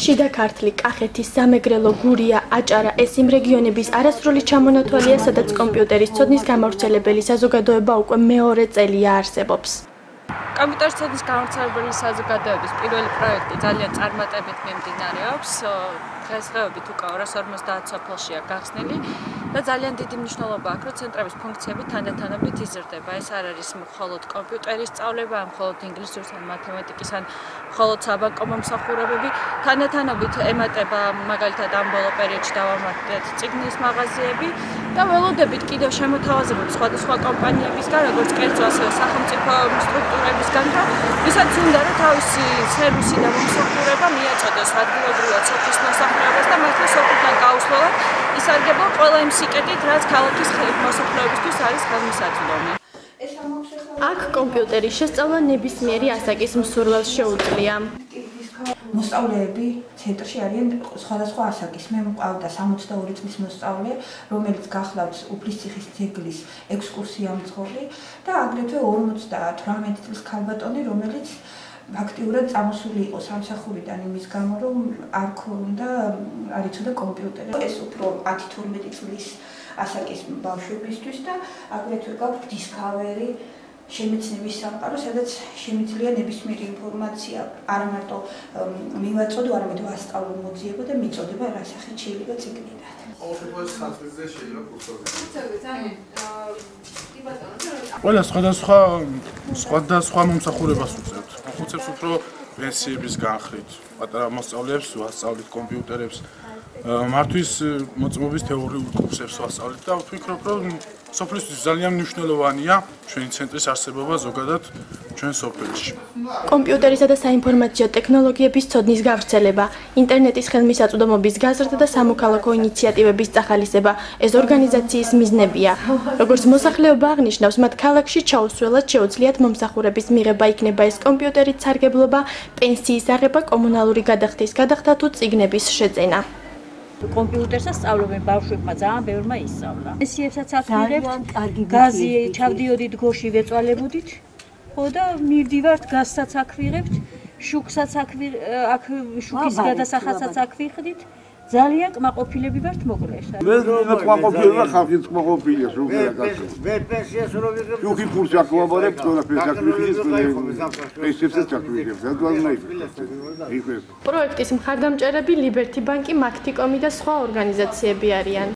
შიდა ქართლი, კახეთი, სამეგრელო, გურია, აჭარა ეს იმ რეგიონების არასრული ჩამონათვალია, სადაც კომპიუტერის ცოდნის გამავრცელებელი საზოგადოება უკვე მეორე წელია არსებობს. კომპიუტერის ცოდნის გამავრცელებელი საზოგადოების პირველი პროექტი ძალიან წარმატებით მიმდინარეობს. დღესდღეობით უკვე 250 სოფელშია გახსნილი და ძალიან დიდი მნიშვნელობა აქვს, რომ ცენტრების ფუნქციები თანდათანობით იზრდება. ეს არ არის მხოლოდ კომპიუტერის სწავლება, ან მხოლოდ ინგლისურის, ან მათემატიკის, ან მხოლოდ საბანკო მომსახურებები. თანდათანობით ემატება მაგალითად ამ ბოლო პერიოდში დავამატეთ წიგნის მაღაზიები და ველოდებით კიდევ შემოთავაზებებს სხვადასხვა კომპანიებისგან, როგორც კერძო, ასევე სახელმწიფო სტრუქტურებისგან, რომ ვისაც უნდა რომ თავისი სერვისი და მომსახურება მიაწოდოს ადგილობრივად სოფლის მოსახლეობას და მათი სოფლიდან გაუსვლელად ისარგებლო ყველა იმ სიკეთით, რაც ქალაქის მოსახლეობისთვის არის ხელმისაწვდომი. აქ კომპიუტერის შესწავლა ნებისმიერი ასაკის მსურველს შეუძლია. მოსწავლეები ცენტრში არიან სხვადასხვა ასაკის. მე მყავდა 62 წლის მოსწავლე, რომელიც გახლავთ უფლისციხის ძეგლის ექსკურსიამძღოლი და აგრეთვე 58 წლის ქალბატონი, რომელიც ფაქტიურად წამოსული იყო სამსახურიდან იმის გამო, რომ არ ქონდა არ იცოდა კომპიუტერი. ეს უფრო 10-12 წლის ასაკის ბავშვებისთვის და აგრეთვე გაქვთ Discovery შემეცნების სამყარო, სადაც შემიძლია ნებისმიერი ინფორმაცია არა მარტო მივაწოდო, არამედ ვასწავლო, მოძიებო და მიწოდება რა სახით შეიძლება წიგნიდან. ყველა სხვადასხვა მომსახურებას უწევთ. მოხუცებს უფრო პენსიების განხრით, პატარა მოსწავლეებს ვასწავლით კომპიუტერებს, მართვის მოწმობის თეორიულ კურსებს ვასწავლით და ვფიქრობ, რომ სოფლისთვის ძალიან მნიშვნელოვანია ჩვენი ცენტრის არსებობა ზოგადად ჩვენ სოფელში. კომპიუტერისა და საინფორმაციო ტექნოლოგიების ცოდნის გავრცელება, ინტერნეტის ხელმისაწვდომობის გაზრდა და სამოქალაქო ინიციატივების წახალისება ეს ორგანიზაციის მიზნებია. როგორც მოსახლეობა აღნიშნავს, მათ ქალაქში ჩაუსვლელად შეუძლიათ მომსახურების მიღება, იქნება ეს კომპიუტერით სარგებლობა, პენსიის აღება, კომუნალური გადახდის გადახდა თუ წიგნების შეძენა. კომპიუტერსაც სწავლობენ ბავშვებმა, ძალიან ბევრმა ისწავლა. პენსიებსაც აკმირებთ, გაზი ჩავდიოდით გოში ვეწვალებოდით, ხო და მივდივართ გაზსაც აქვიღებთ, შუქსაც აქ შუქის გადასახადსაც აქვიხდით. ძალიან კმაყოფილები ვართ მოკლეს. მე კმაყოფილება ხალხის კმაყოფილია ზოგადად. ვერ პენსიას რო ვიღებ. შუქი კურსი აქ ვაბარებ, თორე პენსიას ვიღებ, პენსიებსაც აქვიღებ. პროექტის მხარდამჭერები ლიბერთი ბანკი, მაქტიკომი და სხვა ორგანიზაციები არიან.